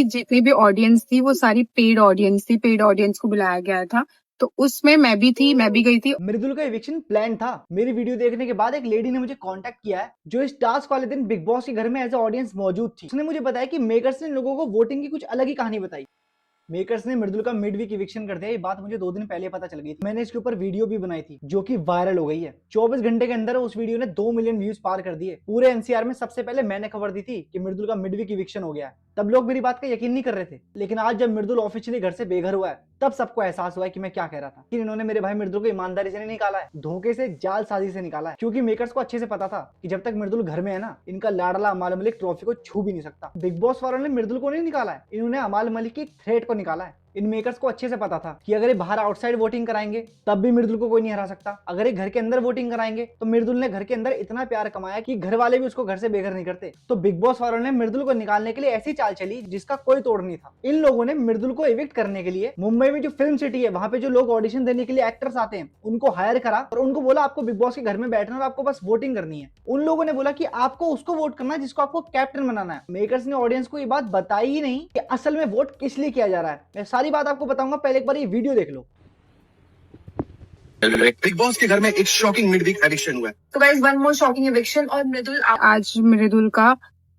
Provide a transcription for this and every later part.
जितनी भी ऑडियंस थी वो सारी पेड ऑडियंस थी, पेड ऑडियंस को बुलाया गया था। तो उसमें मैं भी थी, मैं भी गई थी। मृदुल का इविक्शन प्लान था। मेरी वीडियो देखने के बाद एक लेडी ने मुझे कांटेक्ट किया है जो इस टास्क वाले दिन बिग बॉस के घर में एज ए ऑडियंस मौजूद थी। उसने मुझे बताया कि मेकर्स ने लोगों को वोटिंग की कुछ अलग ही कहानी बताई। मेकर्स ने मृदुल का मिड वीक इविक्शन कर दिया। ये बात मुझे 2 दिन पहले पता चल गई थी। मैंने इसके ऊपर वीडियो भी बनाई थी जो कि वायरल हो गई है। 24 घंटे के अंदर उस वीडियो ने 2 मिलियन व्यूज पार कर दिए। पूरे एनसीआर में सबसे पहले मैंने खबर दी थी कि मृदुल का मिड वीक इविक्शन हो गया है। तब लोग मेरी बात का यकीन नहीं कर रहे थे, लेकिन आज जब मृदुल ऑफिशियली घर से बेघर हुआ है तब सबको एहसास हुआ है कि मैं क्या कह रहा था। कि इन्होंने मेरे भाई मृदुल को ईमानदारी से नहीं निकाला है, धोखे से, जालसाजी से निकाला है। क्योंकि मेकर्स को अच्छे से पता था कि जब तक मृदुल घर में है ना, इनका लाडला अमाल मलिक ट्रॉफी को छू भी नहीं सकता। बिग बॉस वालों ने मृदुल को नहीं निकाला है, इन्होंने अमाल मलिक की थ्रेट को निकाला है। इन मेकर्स को अच्छे से पता था कि अगर ये बाहर आउटसाइड वोटिंग कराएंगे तब भी मृदुल को कोई नहीं हरा सकता। अगर ये घर के अंदर वोटिंग कराएंगे तो मृदुल ने घर के अंदर इतना प्यार कमाया कि घर वाले भी उसको घर से बेघर नहीं करते। तो बिग बॉस वालों ने मृदुल को निकालने के लिए ऐसी चाल चली जिसका कोई तोड़ नहीं था। इन लोगों ने मृदुल को इविक्ट करने के लिए मुंबई में जो फिल्म सिटी है वहां पे जो लोग ऑडिशन देने के लिए एक्टर्स आते हैं उनको हायर करा और उनको बोला आपको बिग बॉस के घर में बैठना और आपको बस वोटिंग करनी है। उन लोगों ने बोला कि आपको उसको वोट करना है जिसको आपको कैप्टन बनाना है। मेकर्स ने ऑडियंस को ये बात बताई ही नहीं कि असल में वोट किस लिए किया जा रहा है। मैं सारी बात आपको बताऊंगा, पहले एक बार ये वीडियो देख लो। बिग बॉस के घर में एक शॉकिंग मिड वीक एविक्शन हुआ है। तो guys, one more shocking eviction. और मृदुल, आज मृदुल का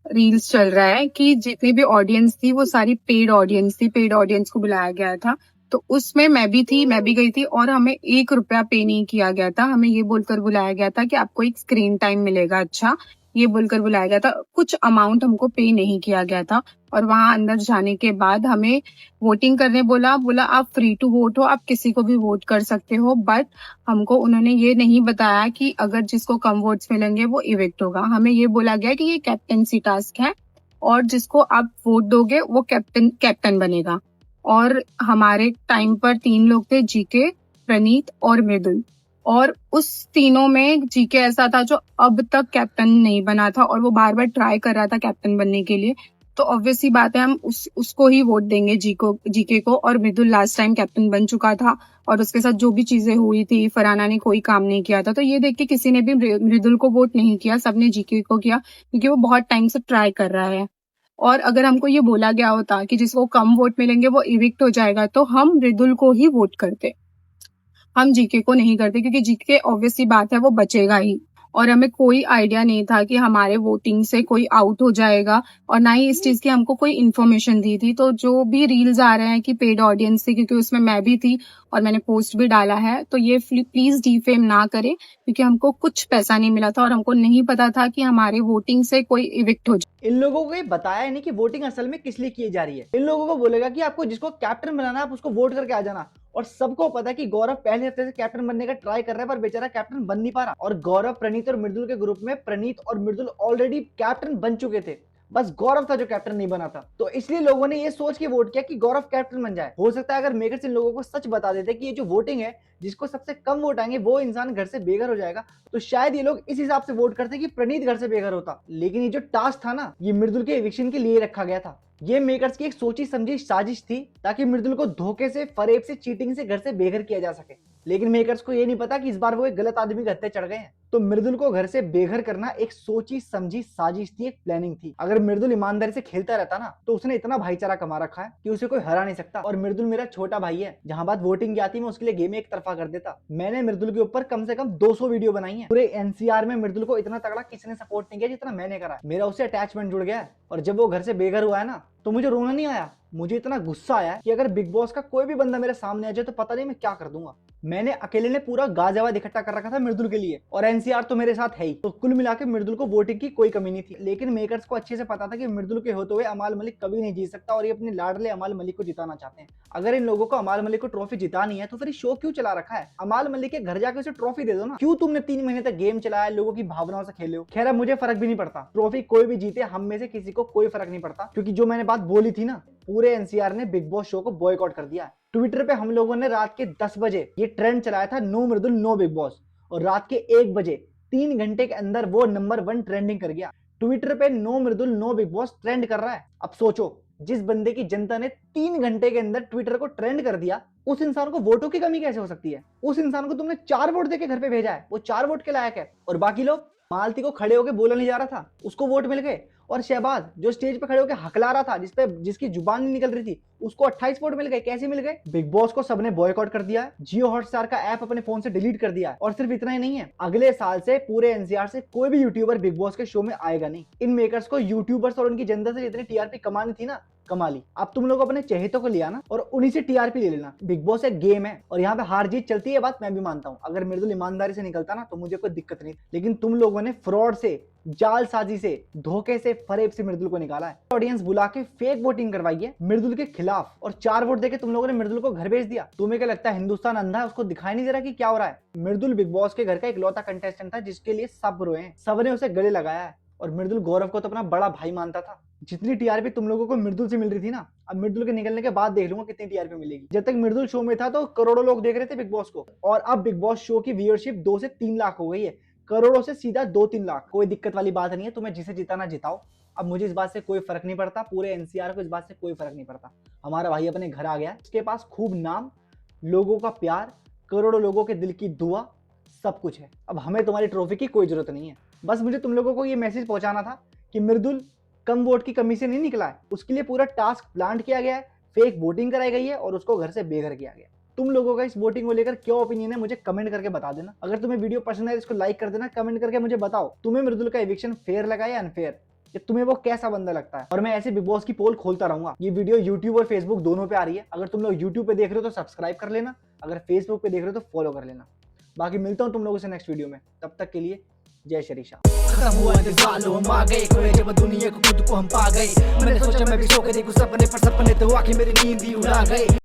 रील्स चल रहा है कि जितनी भी ऑडियंस थी वो सारी पेड ऑडियंस थी, पेड ऑडियंस को बुलाया गया था। तो उसमें मैं भी थी, मैं भी गई थी और हमें 1 रुपया पे नहीं किया गया था। हमें ये बोलकर बुलाया गया था कि आपको एक स्क्रीन टाइम मिलेगा। अच्छा, ये बोलकर बुलाया गया था। कुछ अमाउंट हमको पे नहीं किया गया था। और वहां अंदर जाने के बाद हमें वोटिंग करने बोला आप फ्री टू वोट हो, आप किसी को भी वोट कर सकते हो। बट हमको उन्होंने ये नहीं बताया कि अगर जिसको कम वोट्स मिलेंगे वो इविक्ट होगा। हमें ये बोला गया कि ये कैप्टेंसी टास्क है और जिसको आप वोट दोगे वो कैप्टन बनेगा। और हमारे टाइम पर 3 लोग थे, जीके, प्रणीत और मृदुल। और उस तीनों में जीके ऐसा था जो अब तक कैप्टन नहीं बना था और वो बार बार ट्राई कर रहा था कैप्टन बनने के लिए। तो ऑब्वियसली बात है, हम उसको ही वोट देंगे, जीके को। और मृदुल लास्ट टाइम कैप्टन बन चुका था और उसके साथ जो भी चीजें हुई थी, फरहाना ने कोई काम नहीं किया था। तो ये देख के किसी ने भी मृदुल को वोट नहीं किया, सबने जीके को किया क्योंकि वो बहुत टाइम से ट्राई कर रहा है। और अगर हमको ये बोला गया होता कि जिसको कम वोट मिलेंगे वो इविक्ट हो जाएगा तो हम मृदुल को ही वोट करते, हम जीके को नहीं करते। क्योंकि जीके ऑब्वियसली बात है वो बचेगा ही। और हमें कोई आइडिया नहीं था कि हमारे वोटिंग से कोई आउट हो जाएगा और ना ही इस चीज की हमको कोई इन्फॉर्मेशन दी थी। तो जो भी रील्स आ रहे हैं कि पेड ऑडियंस थी, क्योंकि उसमें मैं भी थी और मैंने पोस्ट भी डाला है, तो ये प्लीज डिफेम ना करें क्योंकि हमको कुछ पैसा नहीं मिला था और हमको नहीं पता था कि हमारे वोटिंग से कोई इविक्ट हो जाए। इन लोगों को ये बताया नहीं कि वोटिंग असल में किस लिए की जा रही है। इन लोगों को बोलेगा कि आपको जिसको कैप्टन बनाना है आप उसको वोट करके आ जाना। और सबको पता है कि गौरव पहले हफ्ते से कैप्टन बनने का ट्राई कर रहा है पर बेचारा कैप्टन बन नहीं पा रहा। और गौरव, प्रणीत और मृदुल के ग्रुप में प्रणीत और मृदुल ऑलरेडी कैप्टन बन चुके थे, बस गौरव था जो कैप्टन नहीं बना था। तो इसलिए लोगों ने ये सोच के वोट किया कि गौरव कैप्टन बन जाए। हो सकता है अगर मेकर्स इन लोगों को सच बता देते कि ये जो वोटिंग है जिसको सबसे कम वोट आएंगे वो इंसान घर से बेघर हो जाएगा, तो शायद ये लोग इस हिसाब से वोट करते कि प्रणीत घर से बेघर होता। लेकिन ये जो टास्क था ना, ये मृदुल के इविक्शन के लिए रखा गया था। ये मेकर्स की एक सोची समझी साजिश थी ताकि मृदुल को धोखे से, फरेब से, चीटिंग से घर से बेघर किया जा सके। लेकिन मेकर्स को ये नहीं पता कि इस बार वो एक गलत आदमी के हत्थे चढ़ गए हैं। तो मृदुल को घर से बेघर करना एक सोची समझी साजिश थी, एक प्लानिंग थी। अगर मृदुल ईमानदारी से खेलता रहता ना तो उसने इतना भाईचारा कमा रखा है कि उसे कोई हरा नहीं सकता। और मृदुल मेरा छोटा भाई है, जहां बात वोटिंग की आती मैं उसके लिए गेम एक तरफा कर देता। मैंने मृदुल के ऊपर कम से कम 200 वीडियो बनाई है। पूरे एनसीआर में मृदुल को इतना तगड़ा किसी ने सपोर्ट नहीं किया जितना मैंने करा। मेरा उससे अटैचमेंट जुड़ गया है। और जब वो घर से बेघर हुआ है ना तो मुझे रोना नहीं आया, मुझे इतना गुस्सा आया कि अगर बिग बॉस का कोई भी बंदा मेरे सामने आ जाए तो पता नहीं मैं क्या कर दूंगा। मैंने अकेले ने पूरा गाजियाबाद इकट्ठा कर रखा था मृदुल के लिए और एनसीआर तो मेरे साथ है ही। तो कुल मिलाकर मृदुल को वोटिंग की कोई कमी नहीं थी। लेकिन मेकर्स को अच्छे से पता था कि मृदुल के होते हुए अमाल मलिक कभी नहीं जीत सकता और ये अपने लाडले अमाल मलिक को जिताना चाहते हैं। अगर इन लोगों को अमाल मलिक को ट्रॉफी जितानी है तो फिर शो क्यों चला रखा है? अमाल मलिक के घर जाकर उसे ट्रॉफी दे दो ना। क्यों तुमने 3 महीने तक गेम चलाया, लोगों की भावनाओं से खेले हो? खैर मुझे फर्क भी नहीं पड़ता, ट्रॉफी कोई भी जीते, हम में से किसी को कोई फर्क नहीं पड़ता। क्योंकि जो मैंने बात बोली थी ना, पूरे एनसीआर ने बिग बॉस शो को बॉयकॉट कर दिया है। ट्विटर पे हम लोगों ने रात के 10 बजे ये ट्रेंड चलाया था, नो मृदुल नो बिग बॉस। और रात के 1 बजे 3 घंटे के अंदर वो नंबर 1 ट्रेंडिंग कर गया। ट्विटर पे नो मृदुल नो बिग बॉस ट्रेंड कर रहा है। अब सोचो, जिस बंदे की जनता ने 3 घंटे के अंदर ट्विटर को ट्रेंड कर दिया, उस इंसान को वोटों की कमी कैसे हो सकती है? उस इंसान को तुमने 4 वोट देके घर पे भेजा है, वो 4 वोट के लायक है। और बाकी लोग मालती को खड़े होकर बोला नहीं जा रहा था, उसको वोट मिल गए। और शहबाज जो स्टेज पे खड़े होकर हकला रहा था, जिसकी जुबान नहीं निकल रही थी, उसको 28 वोट मिल गए। कैसे मिल गए? बिग बॉस को सबने बॉयकॉट कर दिया है, जियो हॉटस्टार का ऐप अपने फोन से डिलीट कर दिया है। और सिर्फ इतना ही नहीं है, अगले साल से पूरे एनसीआर से कोई भी यूट्यूबर बिग बॉस के शो में आएगा नहीं। इन मेकर्स को यूट्यूबर्स और उनकी जनता से जितनी टीआरपी कमानी थी ना, कमा ली। अब तुम लोग अपने चहेतों को लिया ना और उन्हीं से टीआरपी ले लेना। बिग बॉस एक गेम है और यहाँ पे हार जीत चलती है, बात मैं भी मानता हूँ। अगर मृदुल ईमानदारी से निकलता ना तो मुझे कोई दिक्कत नहीं, लेकिन तुम लोगों ने फ्रॉड से, जालसाजी से, धोखे से, फरेब से मृदुल को निकाला है। ऑडियंस बुला के फेक वोटिंग करवाई है मृदुल के खिलाफ और 4 वोट देके तुम लोगों ने मृदुल को घर भेज दिया। तुम्हें क्या लगता है हिंदुस्तान अंधा है, उसको दिखाई नहीं दे रहा कि क्या हो रहा है? मृदुल बिग बॉस के घर का इकलौता कंटेस्टेंट था जिसके लिए सब रोए हैं, सबने उसे गले लगाया है। और मृदुल गौरव को तो अपना बड़ा भाई मानता था। जितनी टीआरपी तुम लोगों को मृदुल से मिल रही थी ना, अब मृदुल के निकलने के बाद देख लूंगा कितनी टीआरपी मिलेगी। जब तक मृदुल शो में था तो करोड़ों लोग देख रहे थे बिग बॉस को, और अब बिग बॉस शो की व्यूअरशिप 2 से 3 लाख हो गई है, करोड़ों से सीधा 2-3 लाख। कोई दिक्कत वाली बात नहीं है, तुम्हें जिसे जिताना जिताओ। अब मुझे इस बात से कोई फर्क नहीं पड़ता, पूरे एनसीआर को इस बात से कोई फर्क नहीं पड़ता। हमारा भाई अपने घर आ गया, उसके पास खूब नाम, लोगों का प्यार, करोड़ों लोगों के दिल की दुआ, सब कुछ है। अब हमें तुम्हारी ट्रॉफी की कोई जरूरत नहीं है। बस मुझे तुम लोगों को ये मैसेज पहुंचाना था कि मृदुल कम वोट की कमी से नहीं निकला है, उसके लिए पूरा टास्क प्लान किया गया है, फेक वोटिंग कराई गई है और उसको घर से बेघर किया गया। तुम लोगों का इस वोटिंग को लेकर क्या ओपिनियन है मुझे कमेंट करके बता देना। अगर तुम्हें वीडियो पसंद आए इसको लाइक कर देना, कमेंट करके मुझे बताओ तुम्हें मृदुल का एविक्शन फेयर लगा या अनफेयर, या तुम्हें वो कैसा बंदा लगता है। और मैं ऐसे बिग बॉस की पोल खोलता रहूंगा। ये वीडियो यूट्यूब और फेसबुक दोनों पे आ रही है। अगर तुम लोग यूट्यूब पे देख रहे हो तो सब्सक्राइब कर लेना, अगर फेसबुक पे देख रहे हो तो फॉलो कर लेना। बाकी मिलता हूँ तुम लोगों से नेक्स्ट वीडियो में, तब तक के लिए जय श्री शाह। खत्म हुआ इंतजार, लो हम आ गए, खोए जब दुनिया को खुद को हम पा गए। मैंने सोचा मैं भी सो के देखूं सपने, पर सपने तो आके मेरी नींद ही उड़ा गए।